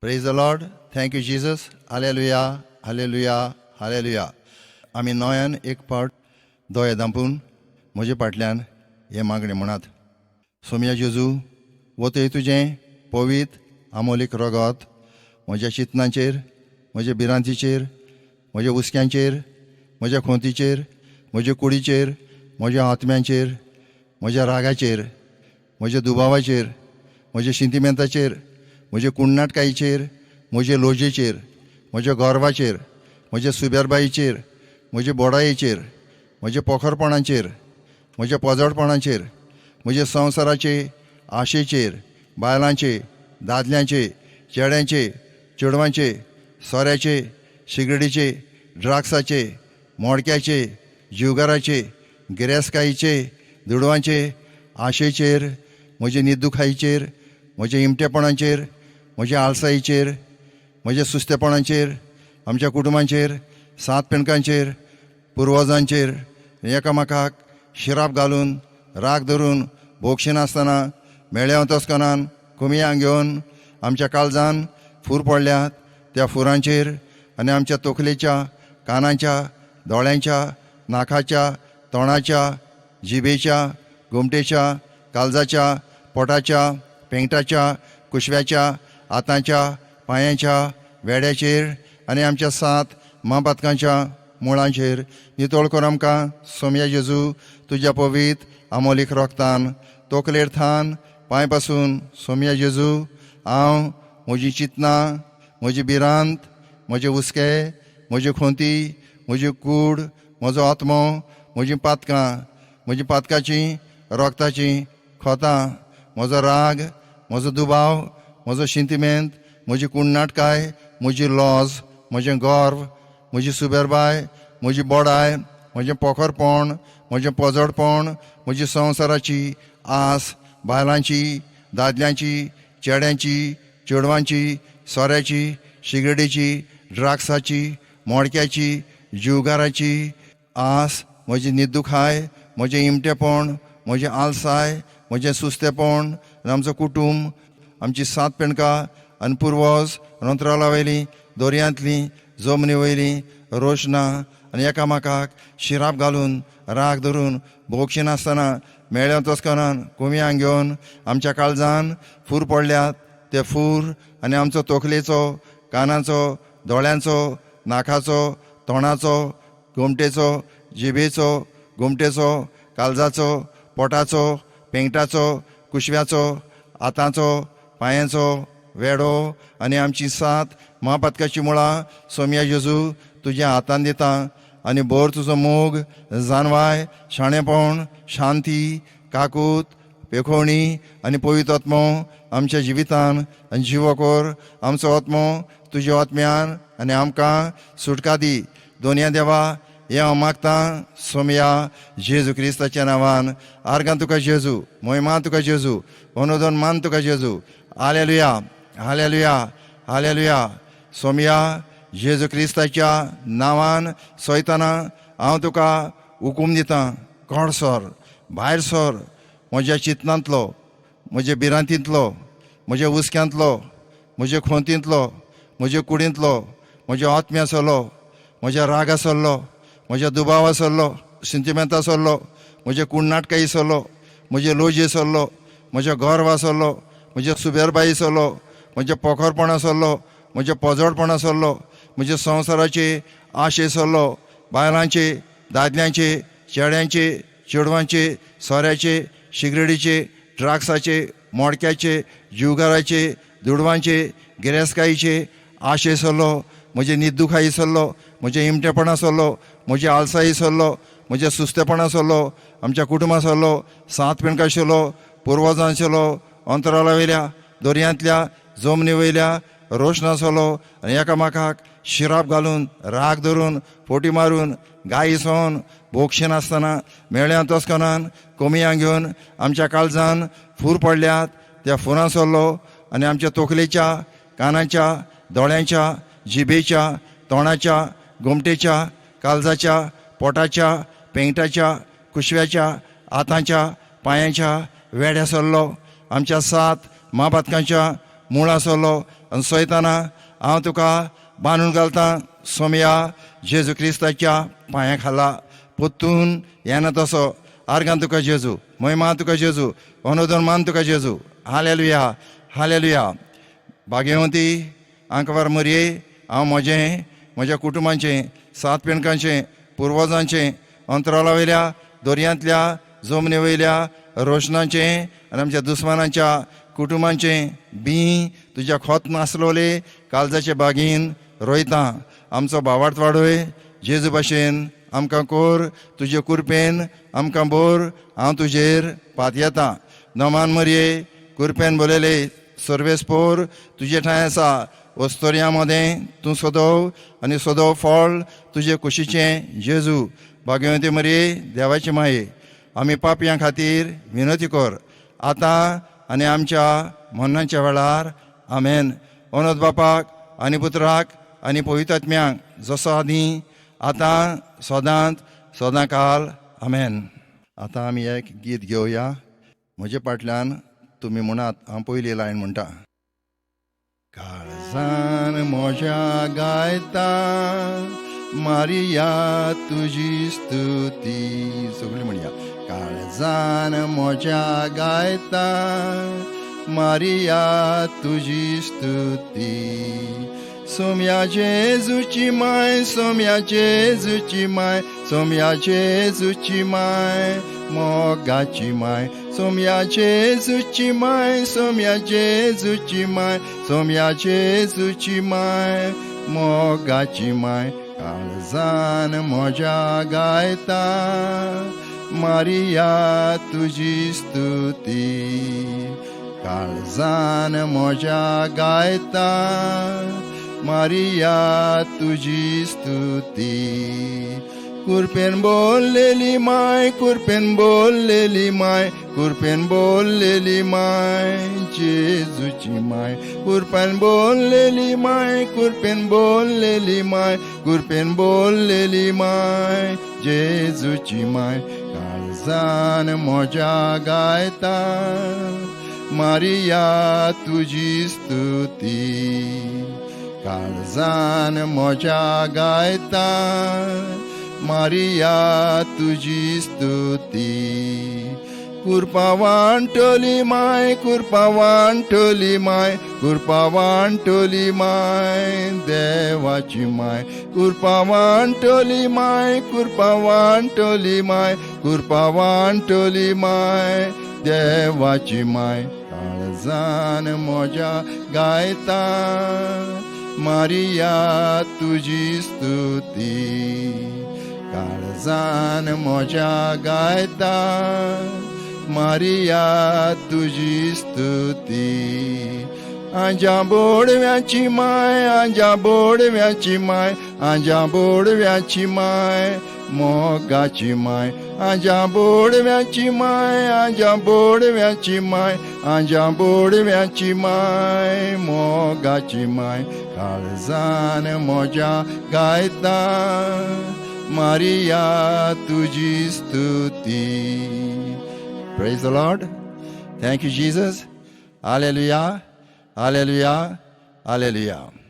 Praise the Lord. Thank you Jesus. Hallelujah, hallelujah, hallelujah. आमी नोयान एक पावट दोळे धांपून म्हजे फाटल्यान हे मागणें म्हणात. सोम्या जेजू, वतय तुजें पवित्र आमोलीक रगत म्हज्या चिंतनांचेर, म्हज्या भिरांतीचेर, म्हज्या हुस्क्यांचेर, म्हज्या खोंतीचेर, म्हज्या कुडीचेर, म्हज्या आत्म्यांचेर, म्हज्या रागाचेर, म्हज्या दुबावाचेर, म्हज्या शिंतिमेंताचेर, म्हज्या कुणनाटकायेचेर, म्हज्या लोजेचेर, म्हज्या गोरवाचेर, म्हज्या सुबेरबाईचेर, म्हज्या बोडायेचेर, म्हज्या पोखरपणांचेर, म्हज्या पोजडपणांचेर, म्हज्या संवसाराचे आशेचेर, बायलांचे, दादल्यांचे, चेड्यांचे, चेडवांचे, सोऱ्याचे, शिगडीचे, ड्राग्साचे, मोडक्याचे, जीवगाराचे, गिरेस्कायेचे, दुडवांचे आशेचेर, म्हज्या निदुखायेचेर, म्हज्या इमटेपणांचेर, म्हज्या आळसायेचेर, म्हज्या सुस्तेपणांचेर, आमच्या कुटुंबांचेर, सात पिणकांचेर, पुर्वजांचेर एकामेकाक शिराप घालून राग धरून भोगशी नासतना मेळ्या तस्कनान कुमियांक घेवन आमच्या काळजान फूर पडल्यात त्या फुरांचेर आनी आमच्या तोखलेच्या, कानांच्या, दोळ्यांच्या, नाकाच्या, तोंडाच्या, जिबेच्या, घुमटेच्या, काळजाच्या, पोटाच्या, पेंगटाच्या, कुशव्याच्या, हातांच्या, पांयांच्या, वेड्याचेर आनी आमच्या सात महापातकांच्या मुळांचेर नितोळ कर आमकां सोम्या जेजू तुज्या पवित्र आमोलीक रोगतान. तोकलेर थान पांय पासून सोम्या जेजू हांव म्हजीं चिंतनां, म्हजी भिरांत, म्हजे हुस्के, म्हजी खोंती, म्हजी कूड, म्हजो आत्मो, म्हजीं पातकां, म्हजी पातकाचीं रोगताचीं खोतां, म्हजो राग, म्हजो दुबाव, म्हजो शिंतिमेंत, म्हजी कुणनाटकाय, म्हजी लॉज, म्हजें गोर्व, म्हजी सुबेरबाय, म्हजी बोडाय, म्हजें पोखरपण, म्हजें पोजडपण, म्हजी संवसाराची आस, बायलांची, दादल्यांची, चेड्यांची, चेडवांची, सोऱ्याची, शिगडीची, ड्राग्साची, मोडक्याची, जीवगाराची आस, म्हजी निदुखाय, म्हजें इमटेपण, म्हजें आलसाय, म्हजें सुस्तेपण, आमचो कुटुंब, आमची सात पिणकां आनी पुर्वज, अंतराळा वयलीं, दर्यांतलीं, जमनी वयलीं, रोशनां आनी एकामेकाक शिराप घालून राग धरून भोगशी नासतना मेळ्या तस्कनान कुमियांक घेवन आमच्या काळजान फूर पडल्यात ते फूर आनी आमचो तोखलेचो, कानाचो, दोळ्यांचो, नाकाचो, तोंडाचो, घुमटेचो, जिबेचो, घुमटेचो, काळजाचो, पोटाचो, पेंगटाचो, कुशव्याचो, हातांचो, पांयांचो, वेडो आनी आमची सात महापातकाची मुळां सोम्या जेजू तुज्या हातान दिता आनी बोर तुजो मोग, जानवाय, शाणेपण, शांती, काकूत, पेखोवणी आनी पवित्र आत्मो आमच्या जिवितान आनी जिवकोर आमचो आत्मो तुज्या आत्म्यान आनी आमकां सुटका दी. दोनया देवा हें हांव मागतां सोम्या जेजू क्रिस्ताच्या नांवान. आर्गां तुका जेजू, मोहिमा तुका जेजू, अनुदन मान तुका जेजू. Hallelujah, hallelujah, hallelujah. सोम्या जेजू क्रिस्ताच्या नांवान सोयताना हांव तुका हुकूम दितां, कोड सोर, भायर सोर, म्हज्या चिंतनांतलो, म्हज्या भिरांतींतलो, म्हज्या हुस्क्यांतलो, म्हज्या खोंतींतलो, म्हज्या कुडींतलो, म्हज्या आत्म्या सरलो, म्हज्या रागा सरलो, म्हज्या दुबावा सरलो, शिंतिमेंता सरलो, म्हज्या कुणनाटकाई सरलो, म्हजे लोजे सरलो, म्हज्या गोरवा सरलो, म्हज्या सुबेरबाई सरलो, म्हज्या पोखरपणा सरलो, म्हज्या पोजडपणा सरलो, म्हज्या संवसाराचे आशे सरलो, बायलांचे, दादल्यांचे, चेड्यांचे, चेडवांचे, सोऱ्याचे, शिगडीचे, ड्राग्साचे, मोडक्याचे, जीवगाराचे, दुडवांचे, गिरेस्कायेचे आशे सरलो, म्हजे निदुखाई सरलो, म्हजे इमटेपणा सरलो, म्हजे आलसाई सरलो, म्हजे सुस्तेपणा सरलो, आमच्या कुटुंबा सरलो, सात पिणकां सरलो, पुर्वजां सरलो, अंतराळा वयल्या, दर्यांतल्या, जमनी वयल्या रोशना सरलो आनी एकामेकाक शिराप घालून राग धरून फोटी मारून गायी सोन भोगशी नासतना मेळ्या तस्कनान कोमियांक घेवन आमच्या काळजान फूर पडल्यात त्या फुरां सरलो आनी आमच्या तोखलेच्या, कानाच्या, दोळ्यांच्या, जिबेच्या, तोंडाच्या, घुमटेच्या, काळजाच्या, पोटाच्या, पेंगटाच्या, कुशव्याच्या, हातांच्या, पांयांच्या वेड्या सरलो. आमच्या सात महापातकांच्या मुळां सरलो आनी सयताना हांव तुका बांदून घालतां सोमया जेजू क्रिस्ताच्या पांयां खाला पोत्तून येना तसो आर्गां तुका जेजू महिमा तुका जेजू अनुदन मान तुका जेजू हालेलुया हालेलुया भाग्यवंती आंकवार मरये हांव म्हज्या कुटुंबाचें सात पिणकांचें पुर्वजांचें अंतराळा वयल्या दर्यांतल्या जमनी वयल्या रोशनाचें आनी आमच्या दुस्मानांच्या कुटुंबांचें बी तुज्या खोत नासलोले काळजाचे बागीन रोयतां आमचो भावार्थ वाडय जेजू भाशेन आमकां कोर तुजे कुरपेन आमकां बोर हांव तुजेर पात येतां नमान मरये कुरपेन बोलेले सर्वेस्पोर तुजे ठांय आसा वस्तोरयां मदें तूं सोदव आनी सोदव फळ तुजे कुशीचें जेजू भाग्यवंती मरये देवाची माये आमी पापयां खातीर विनोती कर आतां आनी आमच्या मरणाच्या वेळार आमेन अनंत बापाक आनी पुत्राक आनी पवित्र आत्म्याक जसो आदीं आतां सदांच सदां काल आमेन. आतां आमी एक गीत घेवया म्हजे फाटल्यान तुमी म्हणात हांव पयली लायन म्हणटा. काळजान म्हज्या गायता मारिया तुजी स्तुती सगळीं म्हणया. काळजान म्हज्या गायता मारिया तुजी स्तुती सोम्या जेजूची माय सोम्या जेजूची माय सोम्या जेजूची माय मोगाची माय सोम्या जेजूची माय सोम्या जेजूची माय सोम्या जेजूची माय मोगाची माय काळजान म्हज्या गायता मारिया तुजी स्तुती काळजान म्हज्या गायता मारिया तुजी स्तुती कुरपेन बोललेली माय कुरपेन बोललेली माय कुरपेन बोललेली माय जेजूची माय कुरपेन बोललेली माय कुरपेन बोललेली माय कुरपेन बोललेली माय जेजूची माय काळजान म्हज्या गायता मारिया तुजी स्तुती काळजान म्हज्या गायता मारिया तुजी स्तुती कुरपा वांटोली माय कुरपा वांटोली माय कुरपा वांटोली माय देवाची माय कुरपा वांटोली माय कुरपा वांटोली माय कुरपा वांटोली माय देवाची माय काळजान म्हज्या गायता मारिया तुजी स्तुती काळजान म्हज्या गायता मारिया तुजी स्तुती आंजा बोडव्याची माय आंजा बोडव्याची माय आंजा बोडव्याची माय मोगाची माय आंजा बोडव्याची माय आंजा बोडव्याची माय आंजा बोडव्याची माय मोगाची माय काळजान म्हज्या गायता मारिया तुजी स्तुती. Praise the Lord. Thank you, Jesus. Hallelujah. Hallelujah. Hallelujah.